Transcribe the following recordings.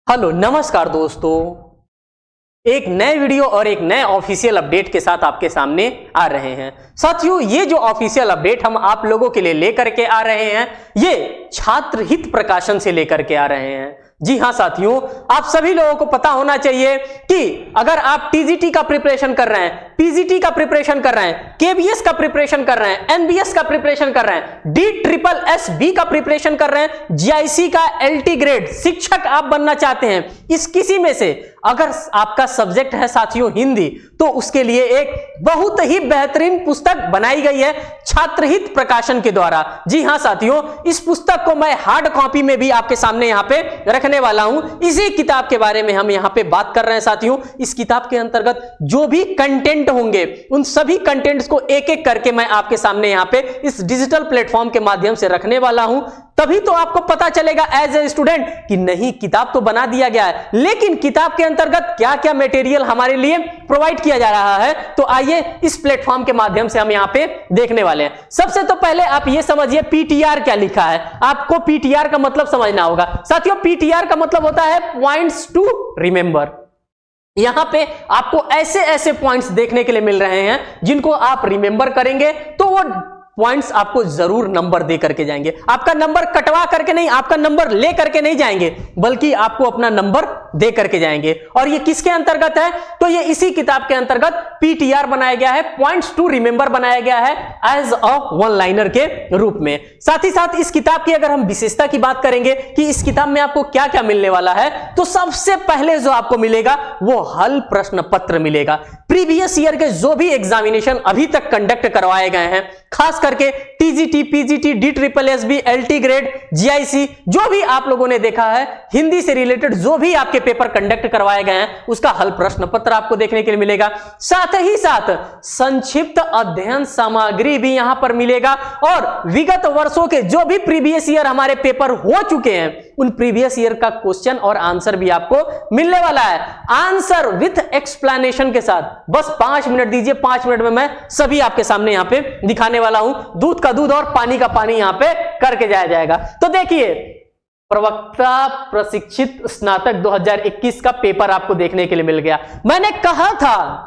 Hello नमस्कार दोस्तों, एक नए वीडियो और एक नए ऑफिशियल अपडेट के साथ आपके सामने आ रहे हैं। साथियों, ये जो ऑफिशियल अपडेट हम आप लोगों के लिए लेकर के आ रहे हैं, ये छात्र हित प्रकाशन से लेकर के आ रहे हैं। जी हां साथियों, आप सभी लोगों को पता होना चाहिए कि अगर आप टीजीटी का प्रिपरेशन कर रहे हैं, पीजीटी का प्रिपरेशन कर रहे हैं, केबीएस का प्रिपरेशन कर रहे हैं, एनबीएस का प्रिपरेशन कर रहे हैं, DSSB का प्रिपरेशन कर रहे हैं, जीआईसी का एलटी ग्रेड शिक्षक आप बनना चाहते हैं, इस किसी में से अगर आपका सब्जेक्ट है साथियों हिंदी, तो उसके लिए एक बहुत ही बेहतरीन पुस्तक बनाई गई है छात्रहित प्रकाशन के द्वारा। जी हां साथियों, इस पुस्तक को मैं हार्ड कॉपी में भी आपके सामने यहां पे रखने वाला हूं। इसी किताब के बारे में हम यहां पे बात कर रहे हैं साथियों। इस किताब के अंतर्गत जो भी कंटेंट होंगे, उन सभी कंटेंट्स को एक एक करके मैं आपके सामने यहां पे इस डिजिटल प्लेटफॉर्म के माध्यम से रखने वाला हूं। तभी तो आपको पता चलेगा एज ए स्टूडेंट कि नहीं, किताब तो बना दिया गया है, लेकिन किताब के अंतर्गत क्या क्या मटेरियल हमारे लिए प्रोवाइड किया जा रहा है। तो आइए इस प्लेटफॉर्म के माध्यम से हम यहां पे देखने वाले हैं। सबसे तो पहले आप ये समझिए पीटीआर क्या लिखा है। आपको पीटीआर का मतलब समझना होगा साथियों। पीटीआर का मतलब होता है पॉइंट्स टू रिमेंबर। यहां पे आपको ऐसे ऐसे पॉइंट्स देखने के लिए मिल रहे हैं जिनको आप रिमेंबर करेंगे तो वो पॉइंट्स आपको जरूर नंबर दे करके जाएंगे। आपका नंबर कटवा करके नहीं, आपका नंबर ले करके नहीं जाएंगे, बल्कि आपको अपना नंबर दे करके जाएंगे। और ये किसके अंतर्गत है? तो ये इसी किताब के अंतर्गत पीटीआर बनाया गया है, पॉइंट्स टू रिमेंबर बनाया गया है एज अ वन लाइनर के रूप में। साथ ही साथ इस किताब की अगर हम विशेषता की बात करेंगे कि इस किताब में आपको क्या क्या मिलने वाला है, तो सबसे पहले जो आपको मिलेगा वो हल प्रश्न पत्र मिलेगा। प्रीवियस ईयर के जो भी एग्जामिनेशन अभी तक कंडक्ट करवाए गए हैं, खास करके TGT, PGT, DSSB, LT grade, GIC, जो भी आप लोगों ने देखा है, हिंदी से रिलेटेड जो भी आपके पेपर कंडक्ट करवाए गए हैं, उसका हल प्रश्न पत्र आपको देखने के लिए मिलेगा। साथ ही साथ संक्षिप्त अध्ययन सामग्री भी यहां पर मिलेगा और विगत वर्षों के जो भी प्रीवियस ईयर हमारे पेपर हो चुके हैं, उन प्रीवियस ईयर का क्वेश्चन और आंसर भी आपको मिलने वाला है, आंसर विथ एक्सप्लेनेशन के साथ। बस 5 मिनट दीजिए, 5 मिनट में मैं सभी आपके सामने यहां पे दिखाने वाला हूं। दूध का दूध और पानी का पानी यहां पे करके जाया जाएगा। तो देखिए, प्रवक्ता प्रशिक्षित स्नातक 2021 का पेपर आपको देखने के लिए मिल गया। मैंने कहा था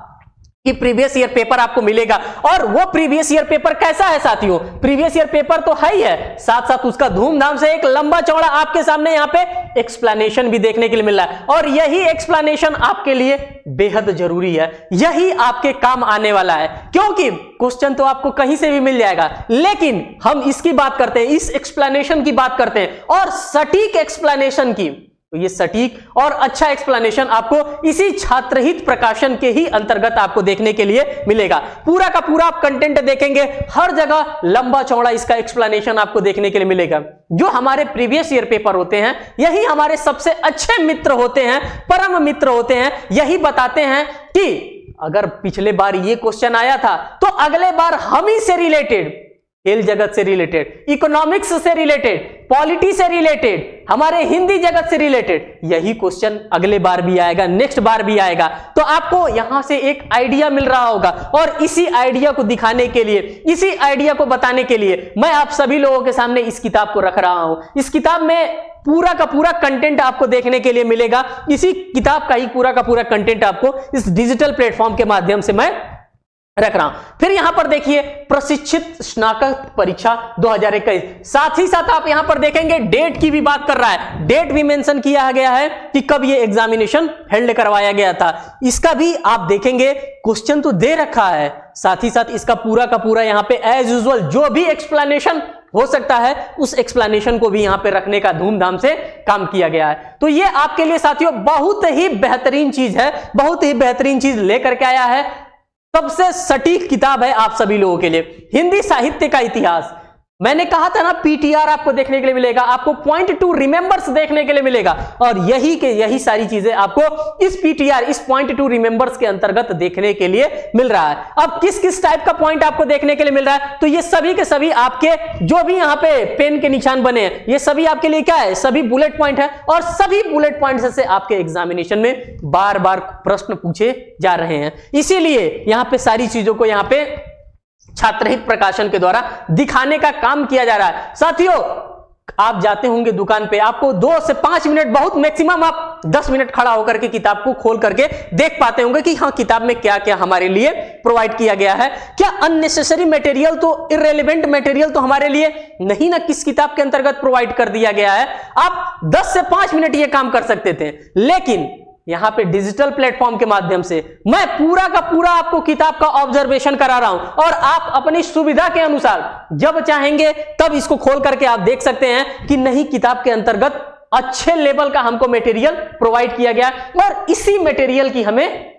कि प्रीवियस ईयर पेपर आपको मिलेगा, और वो प्रीवियस ईयर पेपर कैसा है साथियों? प्रीवियस ईयर पेपर तो है ही है, साथ साथ उसका धूमधाम से एक लंबा चौड़ा आपके सामने यहां पे एक्सप्लेनेशन भी देखने के लिए मिल रहा है। और यही एक्सप्लेनेशन आपके लिए बेहद जरूरी है, यही आपके काम आने वाला है, क्योंकि क्वेश्चन तो आपको कहीं से भी मिल जाएगा, लेकिन हम इसकी बात करते हैं, इस एक्सप्लेनेशन की बात करते हैं, और सटीक एक्सप्लेनेशन की। तो ये सटीक और अच्छा एक्सप्लेनेशन आपको इसी छात्रहित प्रकाशन के ही अंतर्गत आपको देखने के लिए मिलेगा। पूरा का पूरा आप कंटेंट देखेंगे, हर जगह लंबा चौड़ा इसका एक्सप्लेनेशन आपको देखने के लिए मिलेगा। जो हमारे प्रीवियस ईयर पेपर होते हैं, यही हमारे सबसे अच्छे मित्र होते हैं, परम मित्र होते हैं। यही बताते हैं कि अगर पिछले बार ये क्वेश्चन आया था, तो अगले बार हम ही से रिलेटेड, खेल जगत से रिलेटेड, इकोनॉमिक्स से रिलेटेड, पॉलिटी से रिलेटेड, हमारे हिंदी जगत से रिलेटेड यही क्वेश्चन अगले बार भी आएगा, नेक्स्ट बार भी आएगा। तो आपको यहां से एक आइडिया मिल रहा होगा, और इसी आइडिया को दिखाने के लिए, इसी आइडिया को बताने के लिए मैं आप सभी लोगों के सामने इस किताब को रख रहा हूं। इस किताब में पूरा का पूरा कंटेंट आपको देखने के लिए मिलेगा। इसी किताब का ही पूरा का पूरा कंटेंट आपको इस डिजिटल प्लेटफॉर्म के माध्यम से मैं रख रहा हूं। फिर यहां पर देखिए प्रशिक्षित स्नातक परीक्षा 2021, साथ ही साथ आप यहां पर देखेंगे डेट की भी बात कर रहा है, डेट भी मेंशन किया गया है कि कब ये एग्जामिनेशन हेल्ड करवाया गया था। इसका भी आप देखेंगे, क्वेश्चन तो दे रखा है, साथ ही साथ इसका पूरा का पूरा यहां पे एज यूजुअल जो भी एक्सप्लेनेशन हो सकता है, उस एक्सप्लेनेशन को भी यहां पे रखने का धूमधाम से काम किया गया है। तो ये आपके लिए साथियों बहुत ही बेहतरीन चीज है, बहुत ही बेहतरीन चीज लेकर के आया है। सबसे सटीक किताब है आप सभी लोगों के लिए, हिंदी साहित्य का इतिहास। मैंने कहा था ना, पीटीआर आपको देखने के लिए मिलेगा, आपको पॉइंट टू रिमेंबर्स देखने के लिए मिलेगा, और यही सारी चीजें आपको इस पीटीआर, इस पॉइंट टू रिमेंबर्स के अंतर्गत देखने के लिए मिल रहा है। अब किस किस टाइप का पॉइंट आपको देखने के लिए मिल रहा है? तो ये सभी के सभी आपके जो भी यहाँ पे पेन के निशान बने हैं, ये सभी आपके लिए क्या है? सभी बुलेट पॉइंट है, और सभी बुलेट पॉइंट से आपके एग्जामिनेशन में बार बार प्रश्न पूछे जा रहे हैं। इसीलिए यहाँ पे सारी चीजों को यहाँ पे छात्रहित प्रकाशन के द्वारा दिखाने का काम किया जा रहा है। साथियों, आप जाते होंगे दुकान पे, आपको 2 से 5 मिनट, बहुत मैक्सिमम आप 10 मिनट खड़ा होकर के किताब को खोल करके देख पाते होंगे कि हाँ किताब में क्या क्या हमारे लिए प्रोवाइड किया गया है। क्या अननेसेसरी मटेरियल तो, इररेलेवेंट मटेरियल तो हमारे लिए नहीं ना किस किताब के अंतर्गत प्रोवाइड कर दिया गया है। आप 10 से 5 मिनट ये काम कर सकते थे, लेकिन यहां पे डिजिटल प्लेटफॉर्म के माध्यम से मैं पूरा का पूरा आपको किताब का ऑब्जर्वेशन करा रहा हूं और आप अपनी सुविधा के अनुसार जब चाहेंगे तब इसको खोल करके आप देख सकते हैं कि नहीं किताब के अंतर्गत अच्छे लेवल का हमको मटेरियल प्रोवाइड किया गया और इसी मटेरियल की हमें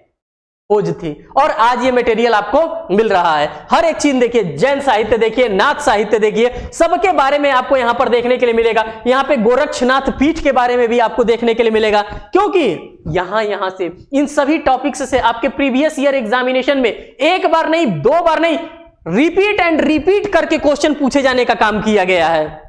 खोज थी और आज ये मटेरियल आपको मिल रहा है। हर एक चीज देखिए, जैन साहित्य देखिए, नाथ साहित्य देखिए, सबके बारे में आपको यहां पर देखने के लिए मिलेगा। यहां पे गोरक्षनाथ पीठ के बारे में भी आपको देखने के लिए मिलेगा, क्योंकि यहां से इन सभी टॉपिक्स से आपके प्रीवियस ईयर एग्जामिनेशन में एक बार नहीं, 2 बार नहीं, रिपीट एंड रिपीट करके क्वेश्चन पूछे जाने का काम किया गया है।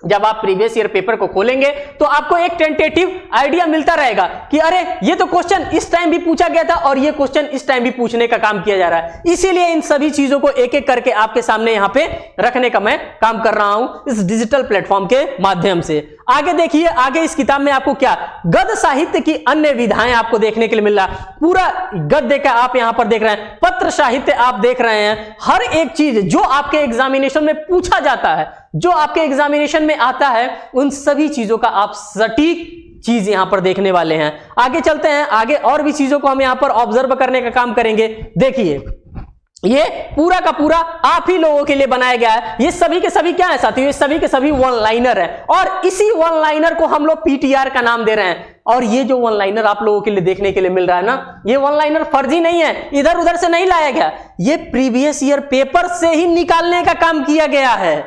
जब आप प्रीवियस ईयर पेपर को खोलेंगे तो आपको एक टेंटेटिव आइडिया मिलता रहेगा कि अरे ये तो क्वेश्चन इस टाइम भी पूछा गया था और ये क्वेश्चन इस टाइम भी पूछने का काम किया जा रहा है। इसीलिए इन सभी चीजों को एक एक करके आपके सामने यहां पे रखने का मैं काम कर रहा हूं इस डिजिटल प्लेटफॉर्म के माध्यम से। आगे देखिए, आगे इस किताब में आपको क्या गद्य साहित्य की अन्य विधाएं आपको देखने के लिए मिल रहा है। पूरा गद्य का आप यहां पर देख रहे हैं, पत्र साहित्य आप देख रहे हैं। हर एक चीज जो आपके एग्जामिनेशन में पूछा जाता है, जो आपके एग्जामिनेशन में आता है, उन सभी चीजों का आप सटीक चीज यहां पर देखने वाले हैं। आगे चलते हैं, आगे और भी चीजों को हम यहां पर ऑब्जर्व करने का काम करेंगे। देखिए, ये पूरा का पूरा आप ही लोगों के लिए बनाया गया है। ये सभी के सभी क्या है साथियों, ये सभी के सभी वन लाइनर है और इसी वन लाइनर को हम लोग पीटीआर का नाम दे रहे हैं। और ये जो वन लाइनर आप लोगों के लिए देखने के लिए मिल रहा है ना, ये वन लाइनर फर्जी नहीं है, इधर उधर से नहीं लाया गया, ये प्रीवियस ईयर पेपर से ही निकालने का काम किया गया है।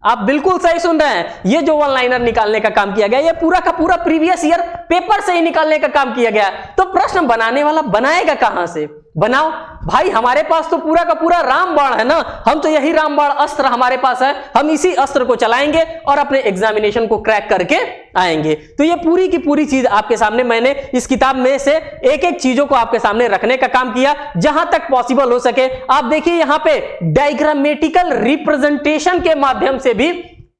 आप बिल्कुल सही सुन रहे हैं, ये जो वन लाइनर निकालने का काम किया गया, ये पूरा का पूरा प्रीवियस ईयर पेपर से ही निकालने का काम किया गया। तो प्रश्न बनाने वाला बनाएगा कहां से? बनाओ भाई, हमारे पास तो पूरा का पूरा रामबाण है ना, हम तो यही रामबाण अस्त्र हमारे पास है, हम इसी अस्त्र को चलाएंगे और अपने एग्जामिनेशन को क्रैक करके आएंगे। तो ये पूरी की पूरी चीज आपके सामने मैंने इस किताब में से एक एक चीजों को आपके सामने रखने का काम किया जहां तक पॉसिबल हो सके। आप देखिए यहां पे डायग्रामेटिकल रिप्रेजेंटेशन के माध्यम से भी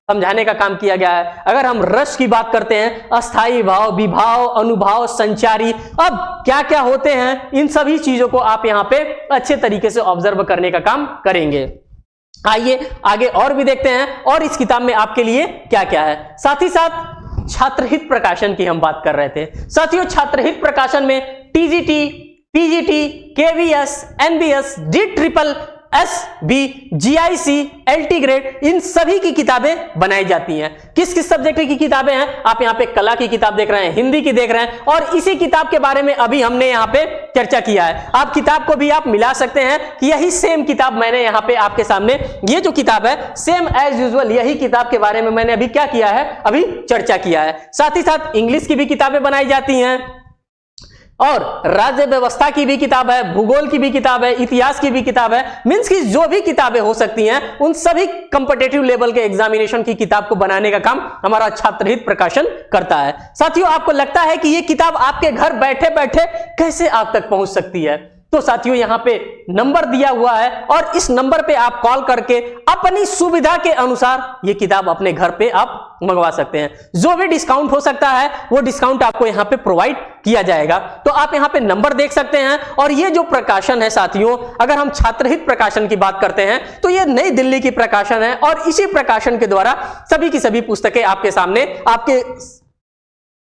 समझाने का काम किया गया है। अगर हम रस की बात करते हैं, अस्थाई भाव, विभाव, अनुभाव, संचारी, अब क्या क्या होते हैं, इन सभी चीजों को आप यहां पे अच्छे तरीके से ऑब्जर्व करने का काम करेंगे। आइए आगे और भी देखते हैं और इस किताब में आपके लिए क्या क्या है। साथ ही साथ छात्रहित प्रकाशन की हम बात कर रहे थे। साथियों, छात्रहित प्रकाशन में TGT, PGT, KVS, NBS, DSSS, GIC, LT grade, इन सभी की किताबें बनाई जाती हैं। किस किस सब्जेक्ट की किताबें हैं? आप यहाँ पे कला की किताब देख रहे हैं, हिंदी की देख रहे हैं और इसी किताब के बारे में अभी हमने यहाँ पे चर्चा किया है। आप किताब को भी आप मिला सकते हैं कि यही सेम किताब मैंने यहाँ पे आपके सामने, ये जो किताब है सेम एज यूजुअल यही किताब के बारे में मैंने अभी क्या किया है, अभी चर्चा किया है। साथ ही साथ इंग्लिश की भी किताबें बनाई जाती हैं और राज्य व्यवस्था की भी किताब है, भूगोल की भी किताब है, इतिहास की भी किताब है। मींस की जो भी किताबें हो सकती हैं उन सभी कॉम्पिटिटिव लेवल के एग्जामिनेशन की किताब को बनाने का काम हमारा छात्रहित प्रकाशन करता है। साथियों, आपको लगता है कि ये किताब आपके घर बैठे बैठे कैसे आप तक पहुंच सकती है? तो साथियों, यहां पे नंबर दिया हुआ है और इस नंबर पे आप कॉल करके अपनी सुविधा के अनुसार ये किताब अपने घर पे आप मंगवा सकते हैं। जो भी डिस्काउंट हो सकता है वो डिस्काउंट आपको यहां पे प्रोवाइड किया जाएगा। तो आप यहां पे नंबर देख सकते हैं। और ये जो प्रकाशन है साथियों, अगर हम छात्रहित प्रकाशन की बात करते हैं तो ये नई दिल्ली की प्रकाशन है और इसी प्रकाशन के द्वारा सभी की सभी पुस्तकें आपके सामने आपके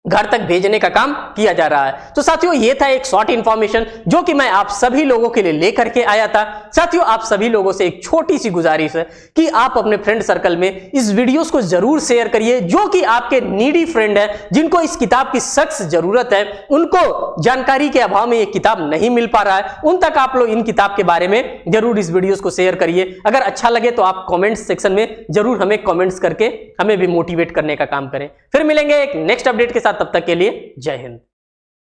घर तक भेजने का काम किया जा रहा है। तो साथियों, ये था एक शॉर्ट इंफॉर्मेशन जो कि मैं आप सभी लोगों के लिए लेकर के आया था। साथियों, आप सभी लोगों से एक छोटी सी गुजारिश है कि आप अपने फ्रेंड सर्कल में इस वीडियोस को जरूर शेयर करिए, जो कि आपके नीडी फ्रेंड है, जिनको इस किताब की सख्त जरूरत है, उनको जानकारी के अभाव में ये किताब नहीं मिल पा रहा है। उन तक आप लोग इन किताब के बारे में जरूर इस वीडियोस को शेयर करिए। अगर अच्छा लगे तो आप कॉमेंट्स सेक्शन में जरूर हमें कॉमेंट्स करके हमें भी मोटिवेट करने का काम करें। फिर मिलेंगे एक नेक्स्ट अपडेट के साथ, तब तक के लिए जय हिंद।